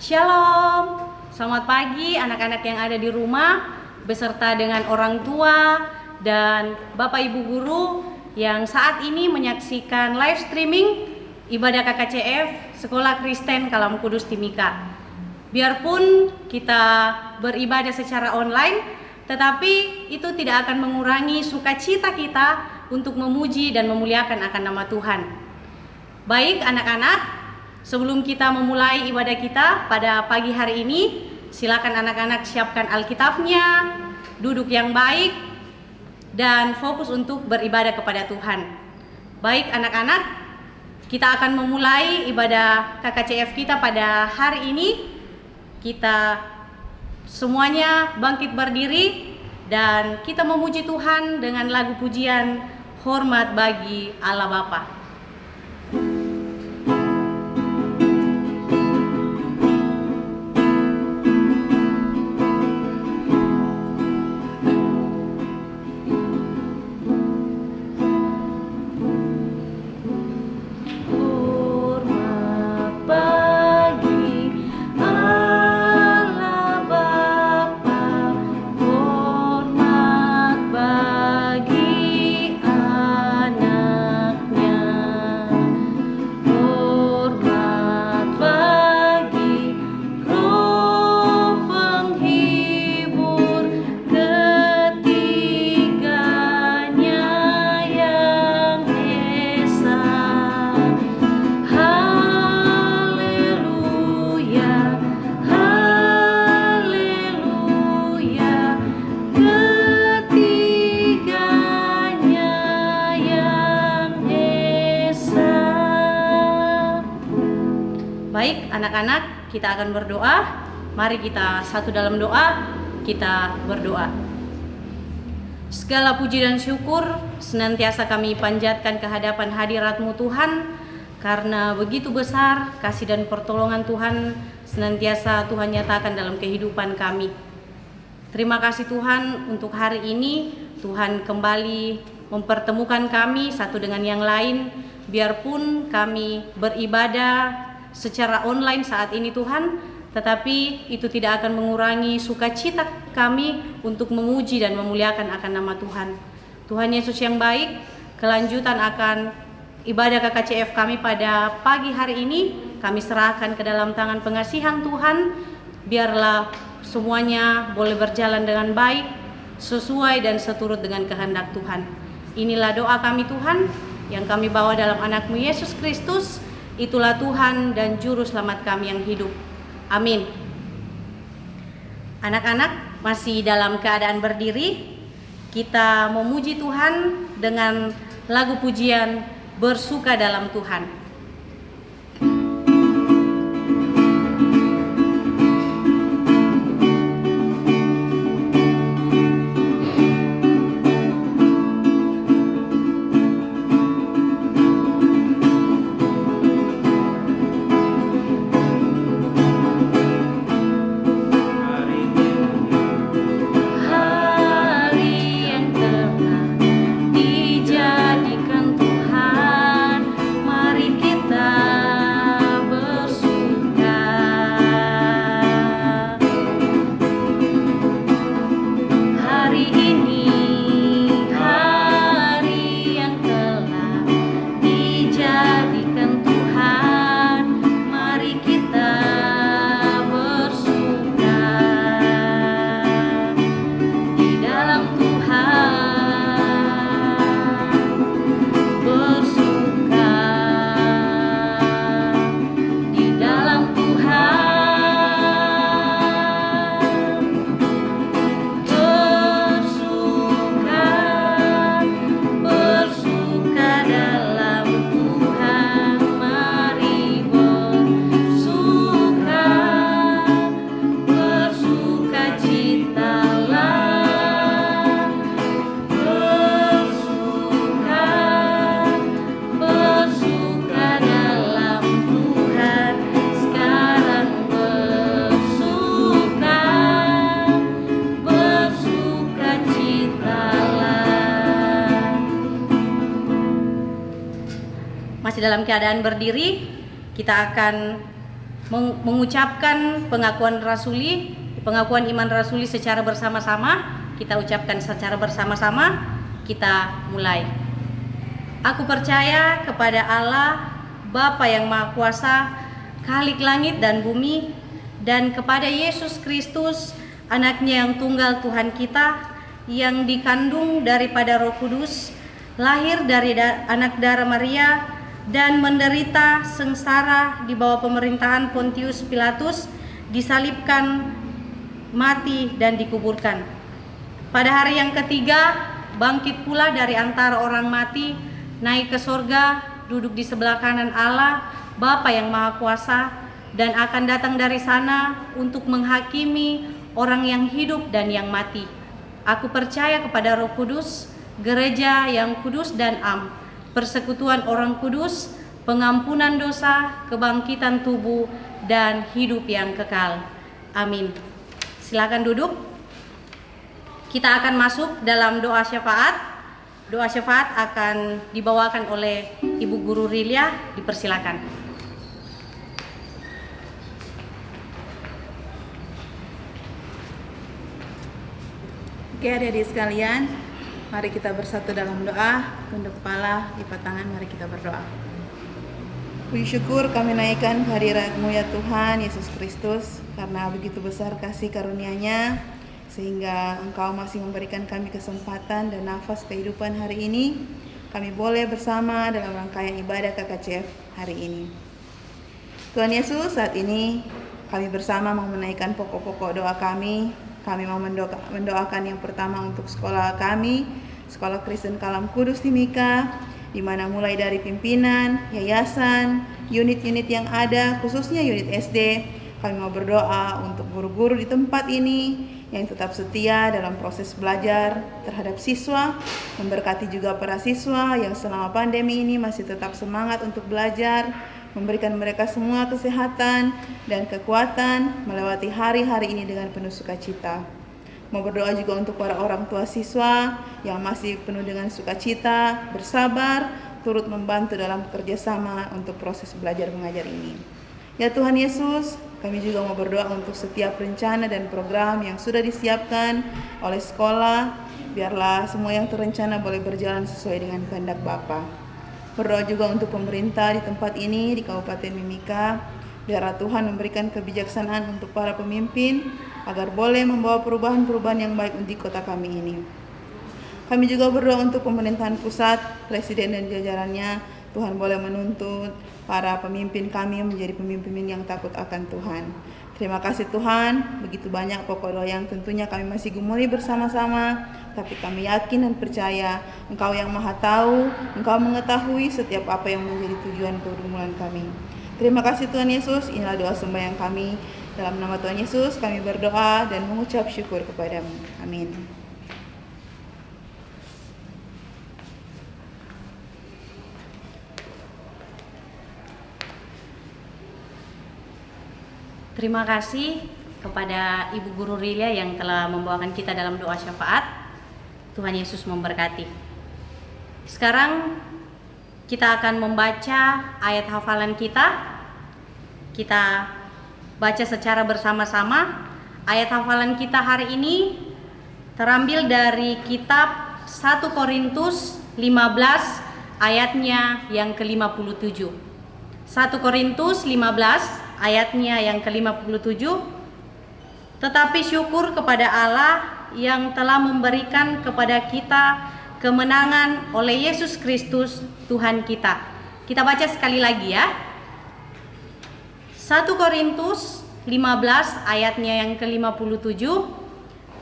Shalom, selamat pagi anak-anak yang ada di rumah beserta dengan orang tua dan Bapak Ibu Guru yang saat ini menyaksikan live streaming ibadah KKCF Sekolah Kristen Kalam Kudus Timika. Biarpun kita beribadah secara online, tetapi itu tidak akan mengurangi sukacita kita untuk memuji dan memuliakan akan nama Tuhan. Baik anak-anak, sebelum kita memulai ibadah kita pada pagi hari ini, silakan anak-anak siapkan Alkitabnya, duduk yang baik, dan fokus untuk beribadah kepada Tuhan. Baik anak-anak, kita akan memulai ibadah KKCF kita pada hari ini. Kita semuanya bangkit berdiri dan kita memuji Tuhan dengan lagu pujian Hormat bagi Allah Bapa. Baik anak-anak, kita akan berdoa. Mari kita satu dalam doa, kita berdoa. Segala puji dan syukur senantiasa kami panjatkan ke hadapan hadirat-Mu Tuhan, karena begitu besar kasih dan pertolongan Tuhan senantiasa Tuhan nyatakan dalam kehidupan kami. Terima kasih Tuhan untuk hari ini. Tuhan kembali mempertemukan kami satu dengan yang lain, biarpun kami beribadah secara online saat ini Tuhan, tetapi itu tidak akan mengurangi sukacita kami untuk memuji dan memuliakan akan nama Tuhan. Tuhan Yesus yang baik, kelanjutan akan ibadah KKCF kami pada pagi hari ini kami serahkan ke dalam tangan pengasihan Tuhan. Biarlah semuanya boleh berjalan dengan baik, sesuai dan seturut dengan kehendak Tuhan. Inilah doa kami Tuhan yang kami bawa dalam anak-Mu Yesus Kristus. Itulah Tuhan dan Juru Selamat kami yang hidup. Amin. Anak-anak masih dalam keadaan berdiri. Kita memuji Tuhan dengan lagu pujian Bersuka dalam Tuhan. Masih dalam keadaan berdiri, kita akan mengucapkan pengakuan iman rasuli secara bersama-sama. Kita ucapkan secara bersama-sama. Kita mulai. Aku percaya kepada Allah, Bapa yang Maha Kuasa, Khalik langit dan bumi, dan kepada Yesus Kristus, Anaknya yang tunggal Tuhan kita, yang dikandung daripada Roh Kudus, lahir dari anak darah Maria, dan menderita sengsara di bawah pemerintahan Pontius Pilatus, disalibkan, mati, dan dikuburkan. Pada hari yang ketiga, bangkit pula dari antara orang mati, naik ke sorga, duduk di sebelah kanan Allah, Bapa yang Maha Kuasa, dan akan datang dari sana untuk menghakimi orang yang hidup dan yang mati. Aku percaya kepada Roh Kudus, gereja yang kudus dan am, persekutuan orang kudus, pengampunan dosa, kebangkitan tubuh, dan hidup yang kekal. Amin. Silakan duduk. Kita akan masuk dalam doa syafaat. Doa syafaat akan dibawakan oleh Ibu Guru Rilia. Dipersilakan. Oke, adik-adik sekalian, mari kita bersatu dalam doa. Tunduk kepala, lipat tangan, mari kita berdoa. Puji syukur kami naikkan kehadirat-Mu ya Tuhan Yesus Kristus, karena begitu besar kasih karunia-Nya, sehingga Engkau masih memberikan kami kesempatan dan nafas kehidupan hari ini. Kami boleh bersama dalam rangkaian ibadah KKCF hari ini. Tuhan Yesus, saat ini kami bersama mau menaikkan pokok-pokok doa kami. Kami mau mendoakan yang pertama untuk sekolah kami, Sekolah Kristen Kalam Kudus Timika, di mana mulai dari pimpinan, yayasan, unit-unit yang ada, khususnya unit SD, kami mau berdoa untuk guru-guru di tempat ini yang tetap setia dalam proses belajar terhadap siswa, memberkati juga para siswa yang selama pandemi ini masih tetap semangat untuk belajar, memberikan mereka semua kesehatan dan kekuatan melewati hari-hari ini dengan penuh sukacita. Mau berdoa juga untuk para orang tua siswa yang masih penuh dengan sukacita, bersabar, turut membantu dalam kerjasama untuk proses belajar mengajar ini. Ya Tuhan Yesus, kami juga mau berdoa untuk setiap rencana dan program yang sudah disiapkan oleh sekolah, biarlah semua yang terencana boleh berjalan sesuai dengan kehendak Bapa. Berdoa juga untuk pemerintah di tempat ini, di Kabupaten Mimika. Biarlah Tuhan memberikan kebijaksanaan untuk para pemimpin, agar boleh membawa perubahan-perubahan yang baik untuk kota kami ini. Kami juga berdoa untuk pemerintahan pusat, Presiden dan jajarannya. Tuhan boleh menuntut para pemimpin kami menjadi pemimpin yang takut akan Tuhan. Terima kasih Tuhan, begitu banyak pokok doa yang tentunya kami masih gumuli bersama-sama, tapi kami yakin dan percaya Engkau yang Maha Tahu, Engkau mengetahui setiap apa yang menjadi tujuan pergumulan kami. Terima kasih Tuhan Yesus, inilah doa sembahyang kami. Dalam nama Tuhan Yesus kami berdoa dan mengucap syukur kepadamu. Amin. Terima kasih kepada Ibu Guru Rilia yang telah membawakan kita dalam doa syafaat. Tuhan Yesus memberkati. Sekarang kita akan membaca ayat hafalan kita. Kita baca secara bersama-sama. Ayat hafalan kita hari ini terambil dari kitab 1 Korintus 15 ayatnya yang ke-57. 1 Korintus 15 ayatnya yang ke-57. Tetapi syukur kepada Allah yang telah memberikan kepada kita kemenangan oleh Yesus Kristus Tuhan kita. Kita baca sekali lagi ya. 1 Korintus 15 ayatnya yang ke-57.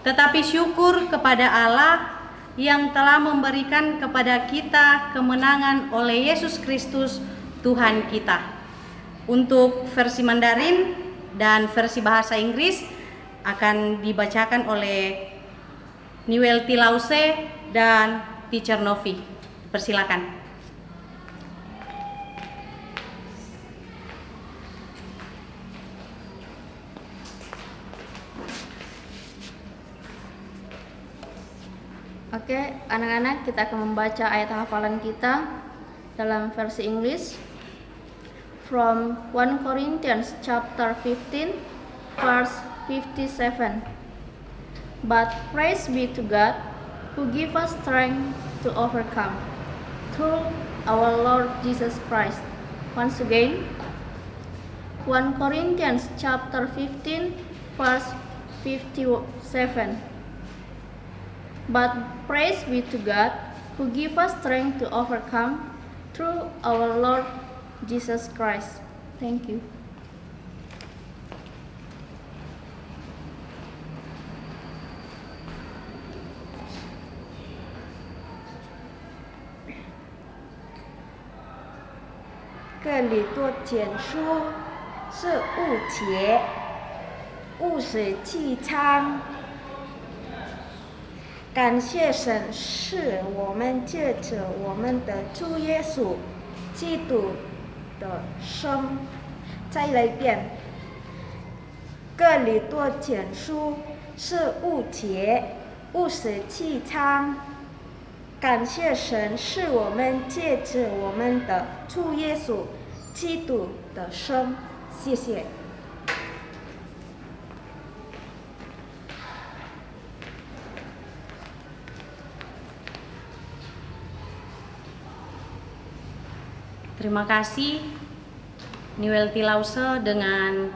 Tetapi syukur kepada Allah yang telah memberikan kepada kita kemenangan oleh Yesus Kristus Tuhan kita. Untuk versi Mandarin dan versi bahasa Inggris akan dibacakan oleh Newell T. Lause dan Teacher Novi. Persilakan. Oke, anak-anak, kita akan membaca ayat hafalan kita dalam versi Inggris. from 1 Corinthians chapter 15 verse 57. But praise be to God who give us strength to overcome through our Lord Jesus Christ. Once again, 1 Corinthians chapter 15 verse 57. But praise be to God who give us strength to overcome through our Lord Jesus Christ. Thank you.哥林多前书是误解，务实气昌。感谢神，是我们借着我们的主耶稣基督的生。再来一遍，哥林多前书是误解，务实气昌。感谢神，是我们借着我们的主耶稣基督的生。谢谢。Terima kasih Niwel Tilause dengan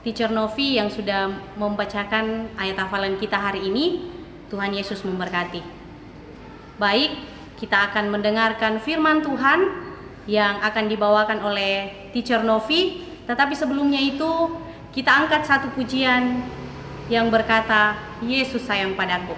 Teacher Novi yang sudah membacakan ayat hafalan kita hari ini. Tuhan Yesus memberkati. Baik, kita akan mendengarkan firman Tuhan yang akan dibawakan oleh Teacher Novi. Tetapi sebelumnya itu, kita angkat satu pujian yang berkata, Yesus sayang padaku.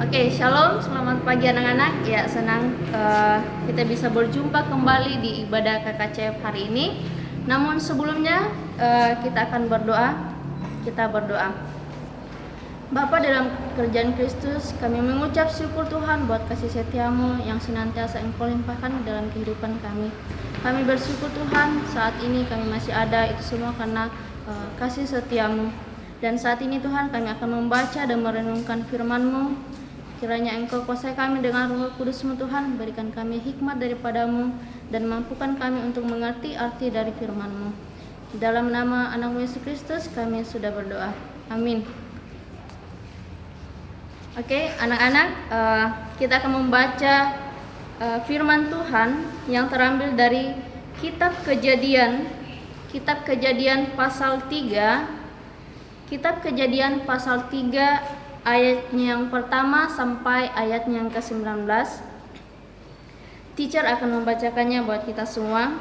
Oke, shalom, selamat pagi anak-anak. Ya, senang kita bisa berjumpa kembali di ibadah KKCF hari ini. Namun sebelumnya kita akan berdoa. Kita berdoa. Bapa dalam kerjaan Kristus, kami mengucap syukur Tuhan buat kasih setiamu yang senantiasa Engkau limpahkan dalam kehidupan kami. Kami bersyukur Tuhan saat ini kami masih ada, itu semua karena kasih setiamu. Dan saat ini Tuhan kami akan membaca dan merenungkan firman-Mu. Kiranya Engkau kuasai kami dengan Roh Kudus-Mu Tuhan, berikan kami hikmat daripadamu dan mampukan kami untuk mengerti arti dari firman-Mu. Dalam nama Anak-Mu Yesus Kristus kami sudah berdoa. Amin. Oke, anak-anak, kita akan membaca firman Tuhan yang terambil dari Kitab Kejadian pasal 3. Kitab Kejadian pasal 3 ayatnya yang pertama sampai ayatnya yang ke-19. Teacher akan membacakannya buat kita semua.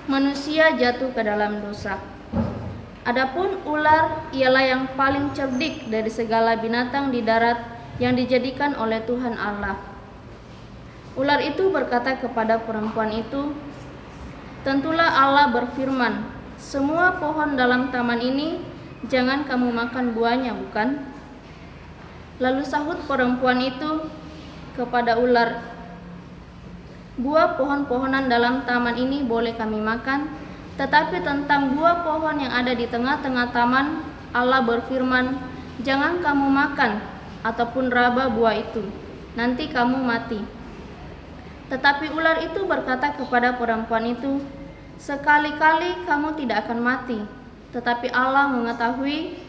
Manusia jatuh ke dalam dosa. Adapun ular ialah yang paling cerdik dari segala binatang di darat yang dijadikan oleh Tuhan Allah. Ular itu berkata kepada perempuan itu, "Tentulah Allah berfirman, semua pohon dalam taman ini jangan kamu makan buahnya, bukan?" Lalu sahut perempuan itu kepada ular, "Buah pohon-pohonan dalam taman ini boleh kami makan, tetapi tentang buah pohon yang ada di tengah-tengah taman, Allah berfirman, jangan kamu makan, ataupun raba buah itu, nanti kamu mati." Tetapi ular itu berkata kepada perempuan itu, "Sekali-kali kamu tidak akan mati, tetapi Allah mengetahui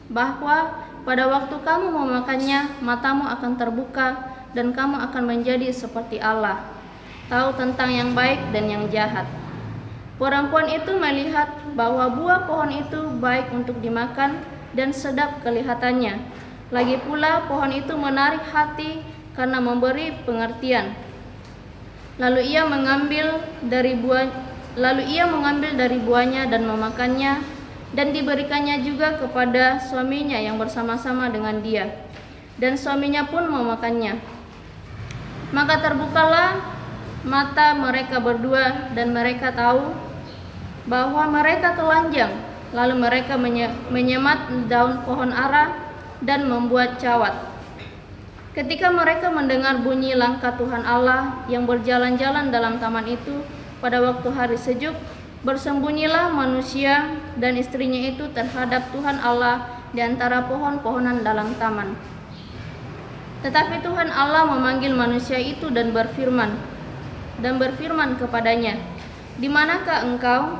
bahwa pada waktu kamu memakannya, matamu akan terbuka dan kamu akan menjadi seperti Allah, tahu tentang yang baik dan yang jahat." Perempuan itu melihat bahwa buah pohon itu baik untuk dimakan dan sedap kelihatannya. Lagi pula pohon itu menarik hati karena memberi pengertian. Lalu ia mengambil dari buahnya dan memakannya, dan diberikannya juga kepada suaminya yang bersama-sama dengan dia, dan suaminya pun memakannya. Maka terbukalah mata mereka berdua dan mereka tahu bahwa mereka telanjang. Lalu mereka menyemat daun pohon ara dan membuat cawat. Ketika mereka mendengar bunyi langkah Tuhan Allah yang berjalan-jalan dalam taman itu pada waktu hari sejuk, bersembunyilah manusia dan istrinya itu terhadap Tuhan Allah di antara pohon-pohonan dalam taman. Tetapi Tuhan Allah memanggil manusia itu dan berfirman kepadanya, "Di manakah engkau?"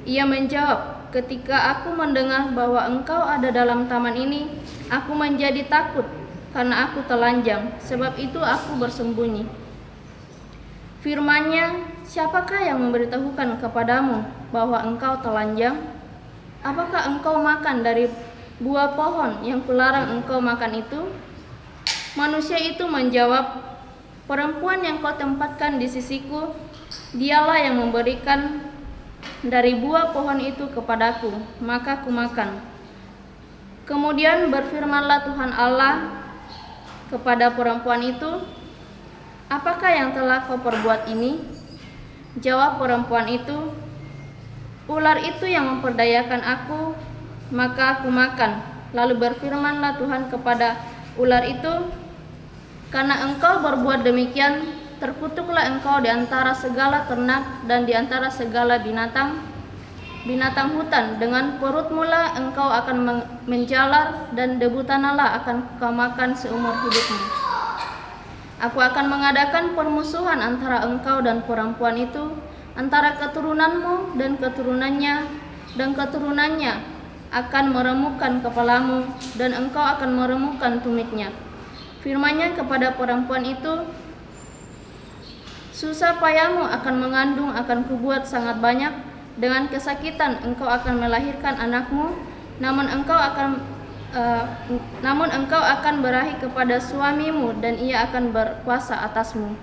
Ia menjawab, "Ketika aku mendengar bahwa engkau ada dalam taman ini, aku menjadi takut karena aku telanjang, sebab itu aku bersembunyi." Firman-Nya, "Siapakah yang memberitahukan kepadamu bahwa engkau telanjang? Apakah engkau makan dari buah pohon yang kularang engkau makan itu?" Manusia itu menjawab, "Perempuan yang kau tempatkan di sisiku, dialah yang memberikan dari buah pohon itu kepadaku, maka kumakan." Kemudian berfirmanlah Tuhan Allah kepada perempuan itu, "Apakah yang telah kau perbuat ini?" Jawab perempuan itu, "Ular itu yang memperdayakan aku, maka aku makan." Lalu berfirmanlah Tuhan kepada ular itu, "Karena engkau berbuat demikian, terkutuklah engkau di antara segala ternak dan di antara segala binatang hutan. Dengan perutmu lah engkau akan menjalar, dan debu tanahlah akan kau makan seumur hidupmu. Aku akan mengadakan permusuhan antara engkau dan perempuan itu, antara keturunanmu dan keturunannya, dan keturunannya akan meremukkan kepalamu, dan engkau akan meremukkan tumitnya." Firman-Nya kepada perempuan itu, "Susah payahmu akan mengandung akan kubuat sangat banyak, dengan kesakitan engkau akan melahirkan anakmu, namun engkau akan berahi kepada suamimu dan ia akan berkuasa atasmu."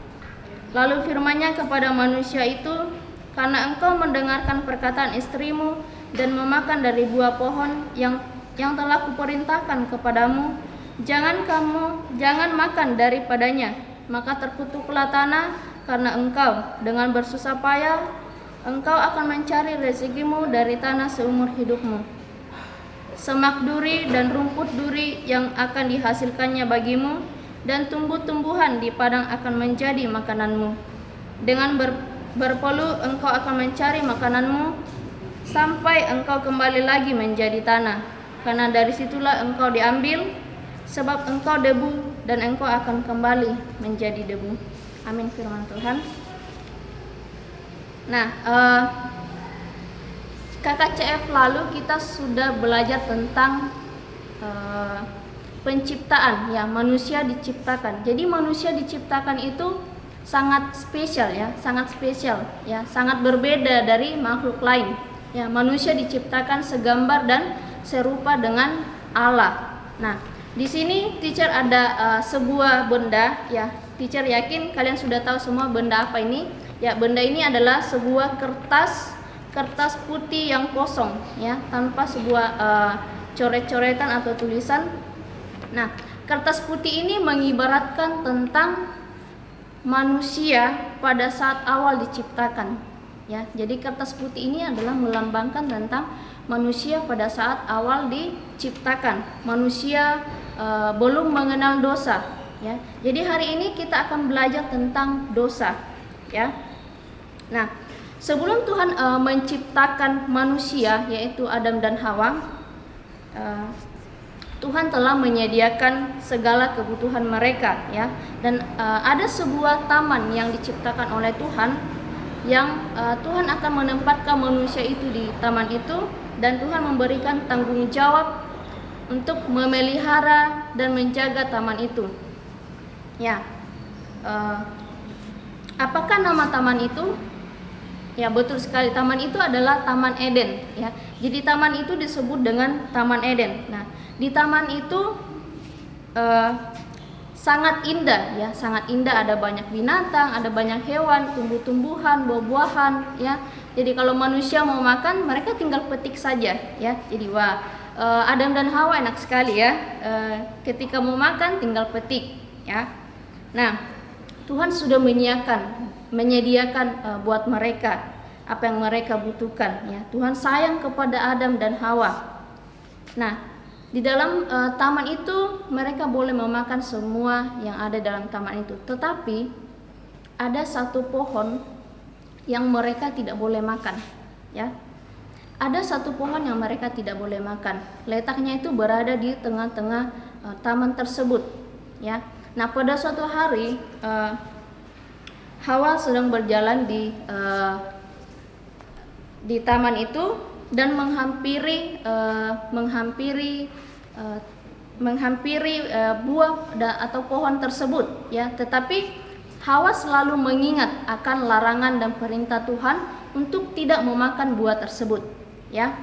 Lalu firman-Nya kepada manusia itu, "Karena engkau mendengarkan perkataan istrimu dan memakan dari buah pohon yang telah kuperintahkan kepadamu, jangan makan daripadanya, maka terkutuklah tanah karena engkau. Dengan bersusah payah engkau akan mencari rezekimu dari tanah seumur hidupmu. Semak duri dan rumput duri yang akan dihasilkannya bagimu, dan tumbuh-tumbuhan di padang akan menjadi makananmu. Dengan berpeluh engkau akan mencari makananmu sampai engkau kembali lagi menjadi tanah, karena dari situlah engkau diambil, sebab engkau debu dan engkau akan kembali menjadi debu." Amin, firman Tuhan. Nah, KKCF lalu kita sudah belajar tentang penciptaan, ya, manusia diciptakan. Jadi manusia diciptakan itu sangat spesial, ya, sangat berbeda dari makhluk lain. Ya, manusia diciptakan segambar dan serupa dengan Allah. Nah, di sini teacher ada sebuah benda, ya. Teacher yakin kalian sudah tahu semua benda apa ini. Ya, benda ini adalah sebuah kertas putih yang kosong, ya, tanpa sebuah coret-coretan atau tulisan. Nah, kertas putih ini mengibaratkan tentang manusia pada saat awal diciptakan, ya. Jadi kertas putih ini adalah melambangkan tentang manusia pada saat awal diciptakan. Manusia belum mengenal dosa, ya. Jadi hari ini kita akan belajar tentang dosa, ya. Nah, sebelum Tuhan menciptakan manusia, yaitu Adam dan Hawa, Tuhan telah menyediakan segala kebutuhan mereka, ya. Dan ada sebuah taman yang diciptakan oleh Tuhan, yang Tuhan akan menempatkan manusia itu di taman itu, dan Tuhan memberikan tanggung jawab untuk memelihara dan menjaga taman itu. Ya, apakah nama taman itu? Ya, betul sekali, taman itu adalah Taman Eden, ya. Jadi taman itu disebut dengan Taman Eden. Nah, di taman itu sangat indah, ya, sangat indah. Ada banyak binatang, ada banyak hewan, tumbuh-tumbuhan, buah-buahan, ya. Jadi kalau manusia mau makan, mereka tinggal petik saja, ya. Jadi wah, Adam dan Hawa enak sekali, ya. Ketika mau makan, tinggal petik, ya. Nah, Tuhan sudah menyediakan buat mereka apa yang mereka butuhkan, ya. Tuhan sayang kepada Adam dan Hawa. Nah, di dalam taman itu mereka boleh memakan semua yang ada dalam taman itu. Tetapi ada satu pohon yang mereka tidak boleh makan, ya. Ada satu pohon yang mereka tidak boleh makan. Letaknya itu berada di tengah-tengah taman tersebut, ya. Nah, pada suatu hari Hawa sedang berjalan di taman itu dan menghampiri buah atau pohon tersebut, ya. Tetapi Hawa selalu mengingat akan larangan dan perintah Tuhan untuk tidak memakan buah tersebut, ya.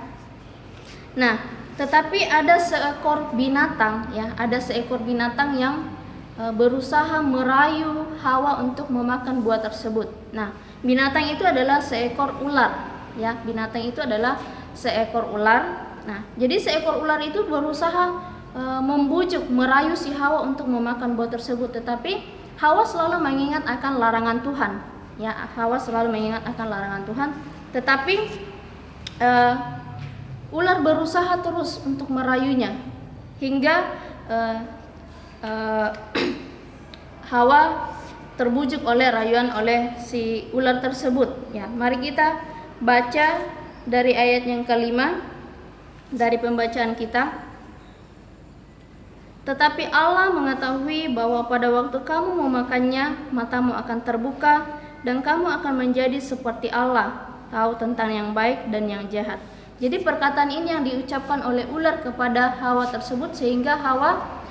Nah, tetapi ada seekor binatang, ya, ada seekor binatang yang berusaha merayu Hawa untuk memakan buah tersebut. Nah, binatang itu adalah seekor ular, ya. Binatang itu adalah seekor ular. Nah, jadi seekor ular itu berusaha membujuk, merayu si Hawa untuk memakan buah tersebut, tetapi Hawa selalu mengingat akan larangan Tuhan, ya. Hawa selalu mengingat akan larangan Tuhan, tetapi ular berusaha terus untuk merayunya hingga Hawa terbujuk oleh rayuan oleh si ular tersebut, ya. Mari kita baca dari ayat yang kelima dari pembacaan kita. Tetapi Allah mengetahui bahwa pada waktu kamu memakannya, matamu akan terbuka dan kamu akan menjadi seperti Allah, tahu tentang yang baik dan yang jahat. Jadi perkataan ini yang diucapkan oleh ular kepada Hawa tersebut sehingga Hawa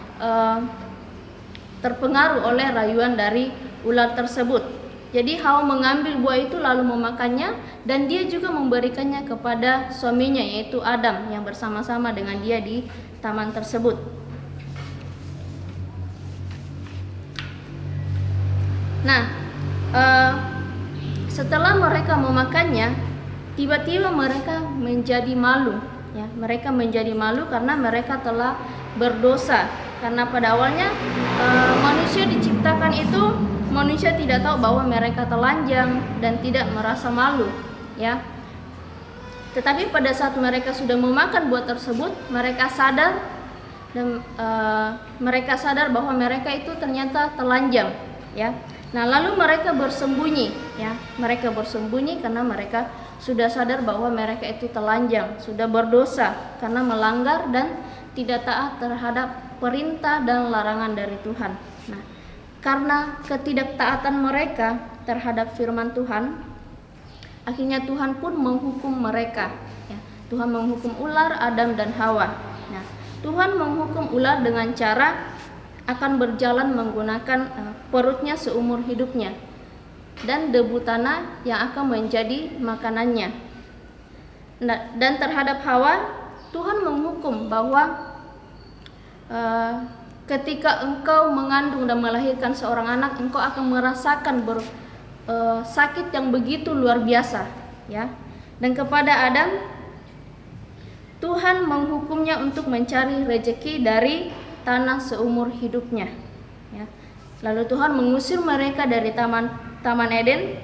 terpengaruh oleh rayuan dari ular tersebut. Jadi Hawa mengambil buah itu lalu memakannya, dan dia juga memberikannya kepada suaminya yaitu Adam yang bersama-sama dengan dia di taman tersebut. Nah, setelah mereka memakannya, tiba-tiba mereka menjadi malu, ya. Mereka menjadi malu karena mereka telah berdosa. Karena pada awalnya manusia diciptakan itu, manusia tidak tahu bahwa mereka telanjang dan tidak merasa malu, ya. Tetapi pada saat mereka sudah memakan buah tersebut, mereka sadar dan mereka sadar bahwa mereka itu ternyata telanjang, ya. Nah, lalu mereka bersembunyi, ya. Mereka bersembunyi karena mereka sudah sadar bahwa mereka itu telanjang, sudah berdosa karena melanggar dan tidak taat terhadap perintah dan larangan dari Tuhan. Nah, karena ketidaktaatan mereka terhadap firman Tuhan, akhirnya Tuhan pun menghukum mereka, ya. Tuhan menghukum ular, Adam dan Hawa. Nah, Tuhan menghukum ular dengan cara akan berjalan menggunakan perutnya seumur hidupnya dan debu tanah yang akan menjadi makanannya. Nah, dan terhadap Hawa, Tuhan menghukum bahwa ketika engkau mengandung dan melahirkan seorang anak, engkau akan merasakan sakit yang begitu luar biasa, ya. Dan kepada Adam, Tuhan menghukumnya untuk mencari rezeki dari tanah seumur hidupnya, ya. Lalu Tuhan mengusir mereka dari taman Eden,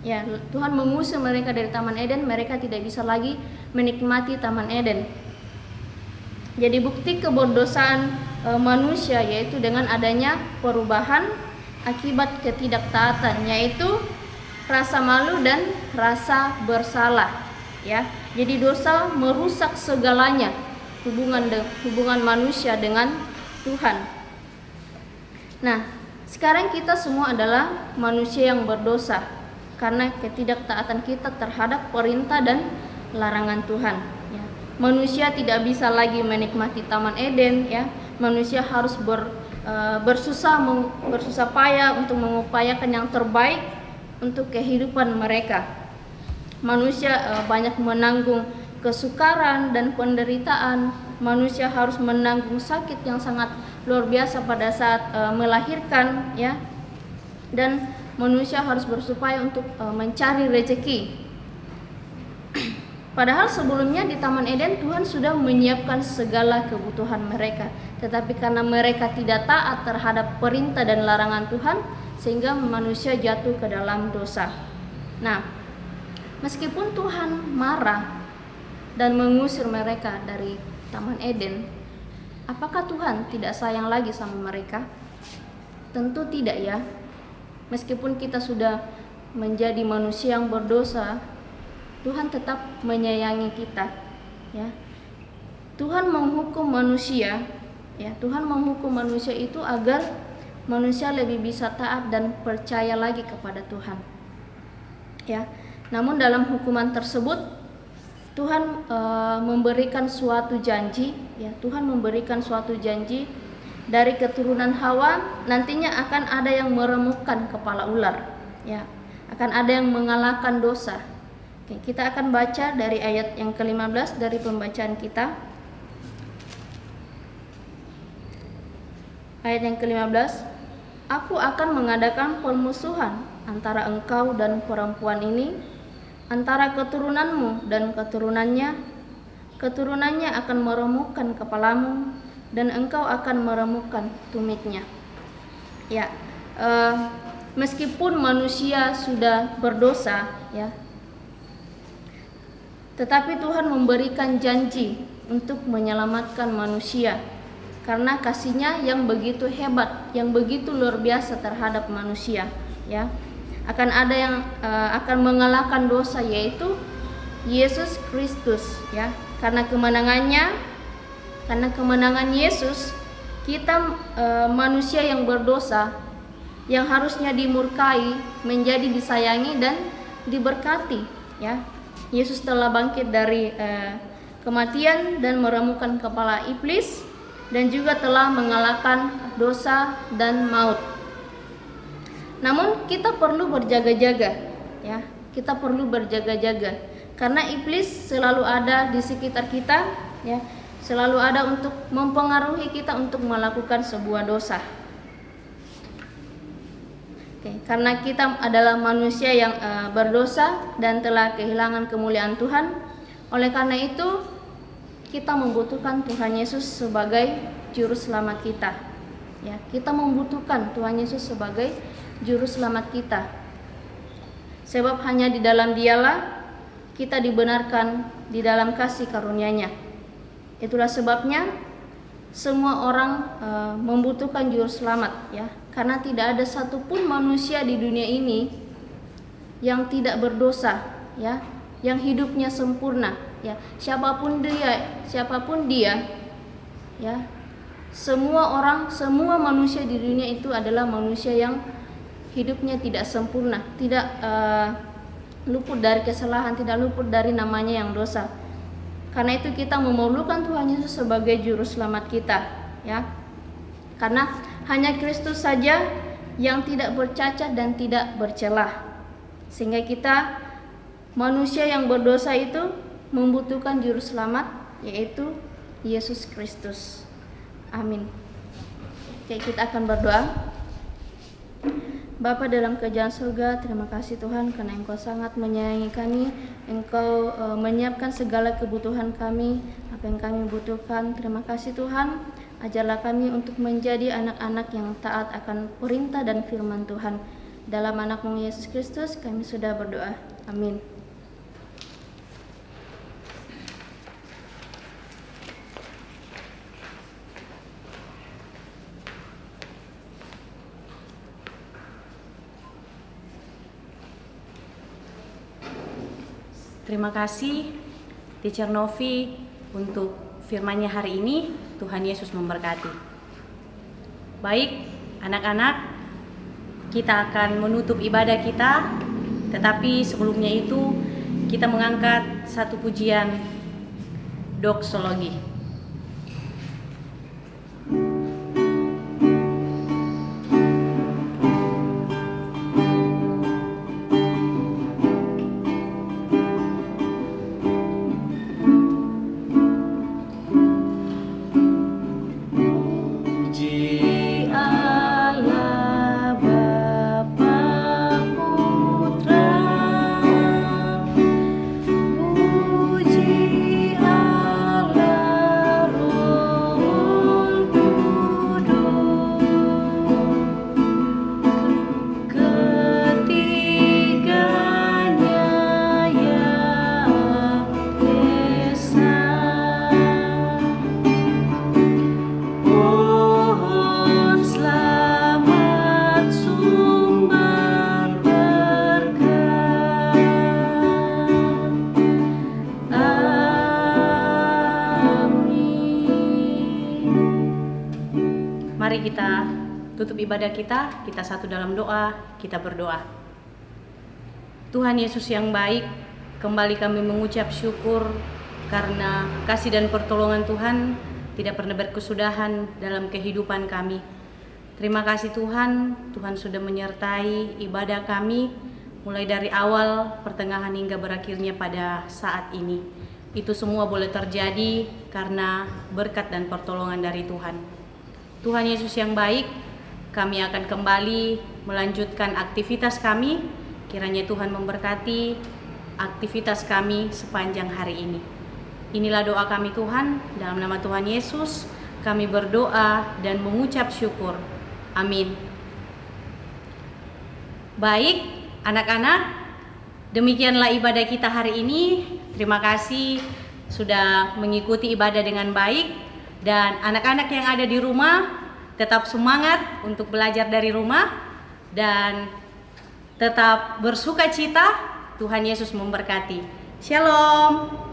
ya. Tuhan mengusir mereka dari taman Eden, mereka tidak bisa lagi menikmati taman Eden. Jadi bukti keberdosaan manusia yaitu dengan adanya perubahan akibat ketidaktaatan, yaitu rasa malu dan rasa bersalah, ya. Jadi dosa merusak segalanya, hubungan manusia dengan Tuhan. Nah, sekarang kita semua adalah manusia yang berdosa karena ketidaktaatan kita terhadap perintah dan larangan Tuhan. Ya. Manusia tidak bisa lagi menikmati Taman Eden. Ya. Manusia harus bersusah payah untuk mengupayakan yang terbaik untuk kehidupan mereka. Manusia banyak menanggung kesukaran dan penderitaan. Manusia harus menanggung sakit yang sangat luar biasa pada saat melahirkan, ya. Dan manusia harus berupaya untuk mencari rezeki. Padahal sebelumnya di Taman Eden Tuhan sudah menyiapkan segala kebutuhan mereka, tetapi karena mereka tidak taat terhadap perintah dan larangan Tuhan, sehingga manusia jatuh ke dalam dosa. Nah, meskipun Tuhan marah dan mengusir mereka dari Taman Eden, apakah Tuhan tidak sayang lagi sama mereka? Tentu tidak, ya. Meskipun kita sudah menjadi manusia yang berdosa, Tuhan tetap menyayangi kita, ya. Tuhan menghukum manusia, ya. Tuhan menghukum manusia itu agar manusia lebih bisa taat dan percaya lagi kepada Tuhan, ya. Namun dalam hukuman tersebut Tuhan memberikan suatu janji, ya. Tuhan memberikan suatu janji dari keturunan Hawa nantinya akan ada yang meremukkan kepala ular, ya. Akan ada yang mengalahkan dosa. Oke, kita akan baca dari ayat yang ke-15 dari pembacaan kita. Ayat yang ke-15, aku akan mengadakan permusuhan antara engkau dan perempuan ini, antara keturunanmu dan keturunannya. Keturunannya akan meremukkan kepalamu dan engkau akan meremukkan tumitnya. Ya, meskipun manusia sudah berdosa, ya, tetapi Tuhan memberikan janji untuk menyelamatkan manusia karena kasih-Nya yang begitu hebat, yang begitu luar biasa terhadap manusia, ya. Akan ada yang akan mengalahkan dosa, yaitu Yesus Kristus, ya. Karena kemenangan Yesus, kita manusia yang berdosa yang harusnya dimurkai menjadi disayangi dan diberkati, ya. Yesus telah bangkit dari kematian dan meremukkan kepala iblis dan juga telah mengalahkan dosa dan maut. Namun kita perlu berjaga-jaga, ya. Kita perlu berjaga-jaga karena iblis selalu ada di sekitar kita, ya. Selalu ada untuk mempengaruhi kita untuk melakukan sebuah dosa. Oke, karena kita adalah manusia yang berdosa dan telah kehilangan kemuliaan Tuhan. Oleh karena itu, kita membutuhkan Tuhan Yesus sebagai juru selamat kita. Ya, kita membutuhkan Tuhan Yesus sebagai juru selamat kita. Sebab hanya di dalam Dialah kita dibenarkan di dalam kasih karunia-Nya. Itulah sebabnya semua orang membutuhkan juru selamat, ya. Karena tidak ada satupun manusia di dunia ini yang tidak berdosa, ya, yang hidupnya sempurna, ya. Siapapun dia, ya. Semua manusia di dunia itu adalah manusia yang hidupnya tidak sempurna, tidak luput dari kesalahan, tidak luput dari namanya yang dosa. Karena itu kita memerlukan Tuhan Yesus sebagai juru selamat kita, ya. Karena hanya Kristus saja yang tidak bercacat dan tidak bercelah. Sehingga kita manusia yang berdosa itu membutuhkan juru selamat, yaitu Yesus Kristus. Amin. Oke, kita akan berdoa. Bapa dalam kerajaan surga, terima kasih Tuhan karena Engkau sangat menyayangi kami. Engkau menyiapkan segala kebutuhan kami, apa yang kami butuhkan. Terima kasih Tuhan, ajarlah kami untuk menjadi anak-anak yang taat akan perintah dan firman Tuhan. Dalam anak-Mu Yesus Kristus kami sudah berdoa. Amin. Terima kasih Teacher Novi untuk firman-Nya hari ini. Tuhan Yesus memberkati. Baik, anak-anak, kita akan menutup ibadah kita, tetapi sebelumnya itu kita mengangkat satu pujian doksologi. Mari kita tutup ibadah kita satu dalam doa, kita berdoa. Tuhan Yesus yang baik, kembali kami mengucap syukur karena kasih dan pertolongan Tuhan tidak pernah berkesudahan dalam kehidupan kami. Terima kasih Tuhan, Tuhan sudah menyertai ibadah kami mulai dari awal, pertengahan hingga berakhirnya pada saat ini. Itu semua boleh terjadi karena berkat dan pertolongan dari Tuhan. Tuhan Yesus yang baik, kami akan kembali melanjutkan aktivitas kami. Kiranya Tuhan memberkati aktivitas kami sepanjang hari ini. Inilah doa kami Tuhan, dalam nama Tuhan Yesus kami berdoa dan mengucap syukur. Amin. Baik, anak-anak, demikianlah ibadah kita hari ini. Terima kasih sudah mengikuti ibadah dengan baik. Dan anak-anak yang ada di rumah tetap semangat untuk belajar dari rumah dan tetap bersuka cita. Tuhan Yesus memberkati. Shalom.